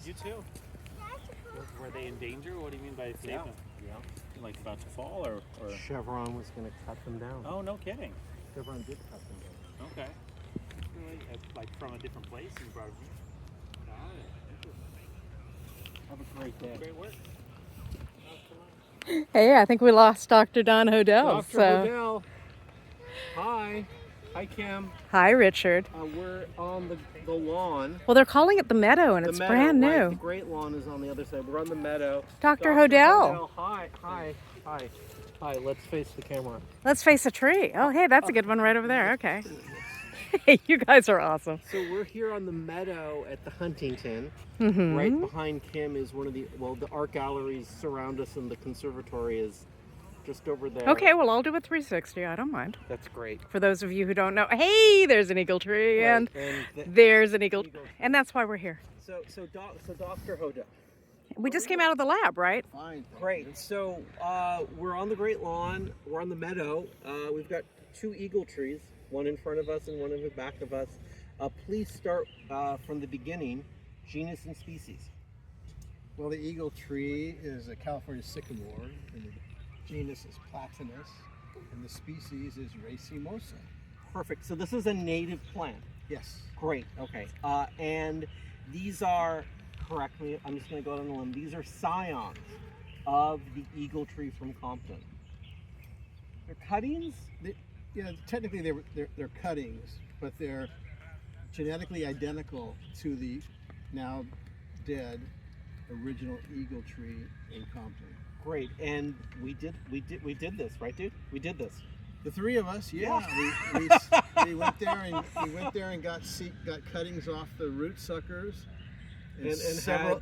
You too. Were they in danger? What do you mean by save them? Yeah. Like about to fall or? Chevron was going to cut them down. Oh, no kidding. Chevron did cut them down. Okay. Really? Like from a different place and you brought them here? Got it. Interesting. Have a great day. Great work. Hey, I think we lost Dr. Don Hodel. Dr. Hodel. Hi. Hi, Kim. Hi, Richard. We're on the lawn. Well, they're calling it the Meadow, and it's meadow, brand new. Right, the great lawn is on the other side. We're on the meadow. Dr. Hodel. Hi. Hi, let's face the camera. Let's face a tree. Oh, hey, that's a good one right over there. Okay. Hey, you guys are awesome. So we're here on the meadow at the Huntington. Mm-hmm. Right behind Kim is one of the art galleries surround us, and the conservatory is just over there. Okay, well, I'll do a 360. I don't mind. That's great. For those of you who don't know, hey, there's an eagle tree, Right, and and there's an eagle, and that's why we're here. So Dr. Hodel. We just came out of the lab, right? Fine. Great. So we're on the great lawn. We're on the meadow. We've got 2 eagle trees, one in front of us and one in the back of us. Please start from the beginning, genus and species. Well, the eagle tree is a California sycamore, and the genus is Platanus, and the species is Racemosa. Perfect. So this is a native plant. Yes. Great. Okay. And these are, correct me, I'm just going to go out on a limb. These are scions of the eagle tree from Compton. They're cuttings? Technically they're cuttings, but they're genetically identical to the now dead original eagle tree in Compton. Great. And we did this, right, dude? We did this. The 3 of us, yeah. We went there and got cuttings off the root suckers. And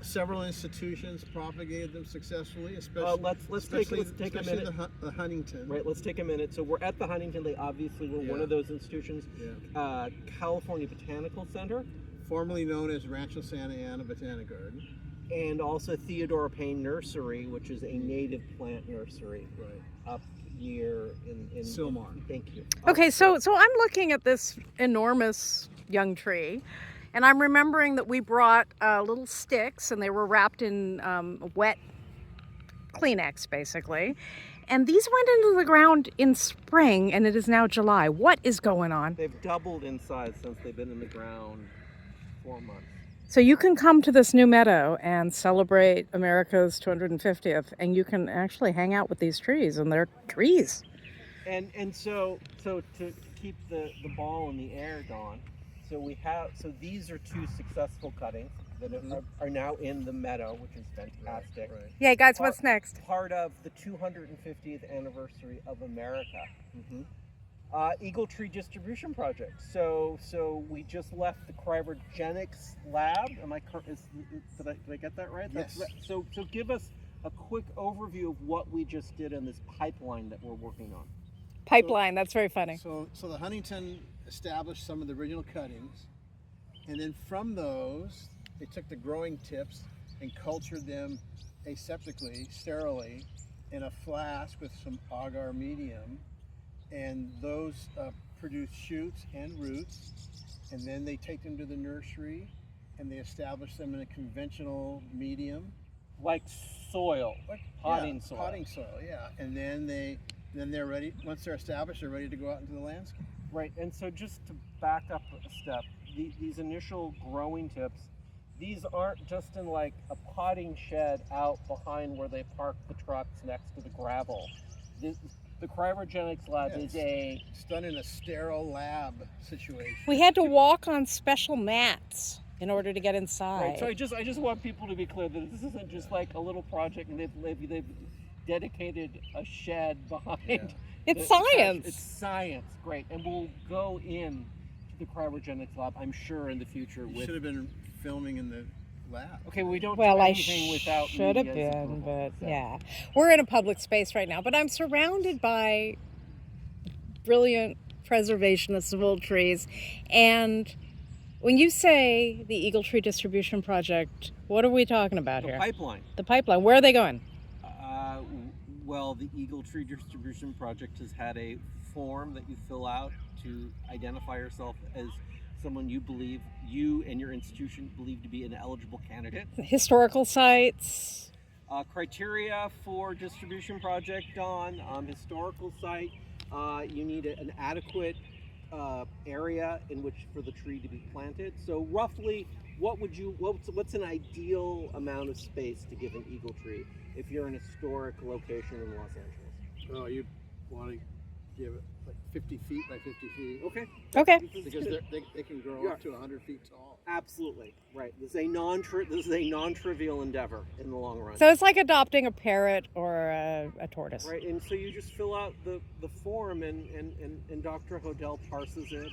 several institutions propagated them successfully, especially let's take a minute. The Huntington. Right, let's take a minute. So we're at the Huntington. They obviously were one of those institutions. Yeah. California Botanical Center, formerly known as Rancho Santa Ana Botanic Garden, and also Theodore Payne Nursery, which is a native plant nursery, right, up here in Sylmar. Thank you. Okay, so I'm looking at this enormous young tree, and I'm remembering that we brought little sticks, and they were wrapped in wet Kleenex, basically. And these went into the ground in spring, and it is now July. What is going on? They've doubled in size since they've been in the ground 4 months. So you can come to this new meadow and celebrate America's 250th, and you can actually hang out with these trees, and they're trees. And so to keep the ball in the air, Dawn, so these are 2 successful cuttings that are now in the meadow, which is fantastic. Right. Yeah, guys, what's next? Part of the 250th anniversary of America. Mm-hmm. Eagle Tree Distribution Project. So we just left the cryogenics lab. Am I did I get that right? Yes. So give us a quick overview of what we just did in this pipeline that we're working on. Pipeline, that's very funny. So the Huntington established some of the original cuttings, and then from those, they took the growing tips and cultured them aseptically, sterilely, in a flask with some agar medium, and those produce shoots and roots, and then they take them to the nursery, and they establish them in a conventional medium. Like soil, potting soil. Potting soil, yeah. And then they're ready. Once they're established, they're ready to go out into the landscape. Right. And so just to back up a step, these initial growing tips, these aren't just in like a potting shed out behind where they park the trucks next to the gravel. The cryogenics lab is it's done in a sterile lab situation. We had to walk on special mats in order to get inside. Right. So I just want people to be clear that this isn't just like a little project and they've dedicated a shed behind. Yeah. It's science. It's science. Great. And we'll go in to the cryogenics lab, I'm sure, in the future. You should have been filming in the lab. Okay, we don't Well, do I anything without should have media's been, approval, but so. yeah. We're in a public space right now, but I'm surrounded by brilliant preservationists of old trees. And when you say the Eagle Tree Distribution Project, what are we talking about The here? pipeline. The pipeline. Where are they going? Well, the Eagle Tree Distribution Project has had a form that you fill out to identify yourself as someone you and your institution believe to be an eligible candidate. Historical sites. Criteria for distribution project, Don. Historical site, you need an adequate area in which for the tree to be planted. So roughly, what's an ideal amount of space to give an eagle tree if you're in a historic location in Los Angeles? Oh, you want to give it like 50 feet by 50 feet. Okay. Okay. Because they can grow up to 100 feet tall. Absolutely. Right. This is a non-trivial endeavor in the long run. So it's like adopting a parrot or a tortoise. Right, and so you just fill out the form and Dr. Hodel parses it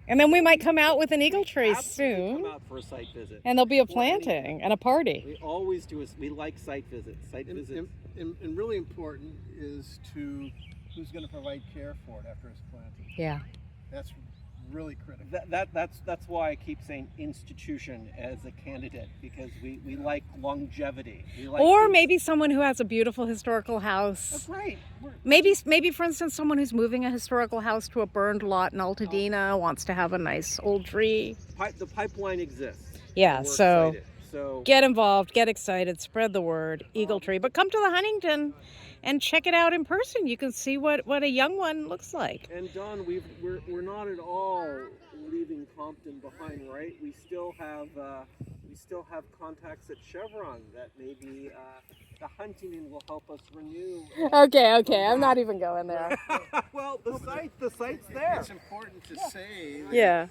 And then we might come out with an eagle tree absolutely soon. come out for a site visit. And there'll be a planting and a party. We always do we like site visits. And really important is to who's going to provide care for it after it's planted. Yeah. That's really critical. That's why I keep saying institution as a candidate, because we like longevity. We like Or things- maybe someone who has a beautiful historical house. That's right. Maybe for instance, someone who's moving a historical house to a burned lot in Altadena wants to have a nice old tree. The pipeline exists. Yeah, We're so excited. So get involved, get excited, spread the word, eagle tree. But come to the Huntington and check it out in person. You can see what a young one looks like. And Don, we're not at all leaving Compton behind, right? We still have contacts at Chevron that maybe the Huntington will help us renew. Okay, I'm not even going there. Well, the site's there. It's important to say that Yeah.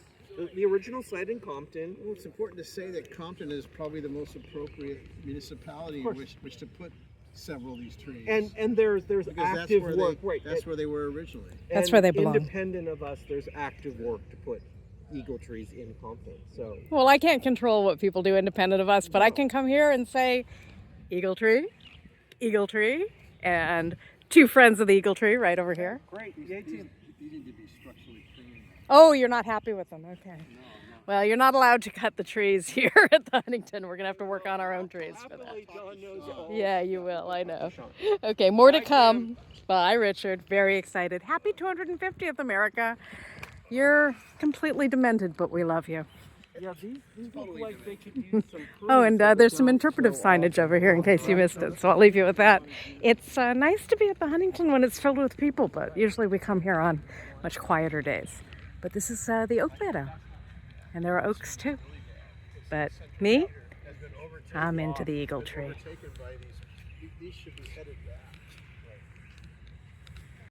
The original site in Compton. Well, it's important to say that Compton is probably the most appropriate municipality in which to put several of these trees. And there's because active that's work, right? That's where they were originally. That's And where they belong. Independent of us, there's active work to put eagle trees in Compton. So Well, I can't control what people do independent of us, but I can come here and say, eagle tree, and two friends of the eagle tree right over here. great. These need to be structurally clean. Oh, you're not happy with them. Okay. Well, you're not allowed to cut the trees here at the Huntington. We're going to have to work on our own trees for that. Happily, Don knows all. Yeah, you will. I know. Okay, more to come. Bye, Richard. Very excited. Happy 250th, America. You're completely demented, but we love you. Yeah, these look like they could use some Oh, and pruning so there's they some don't interpretive grow off. signage over here in case you missed it, so I'll leave you with that. It's nice to be at the Huntington when it's filled with people, but usually we come here on much quieter days. But this is the oak meadow, and there are oaks too. But me, I'm into the eagle tree. Overtaken by these should be headed back.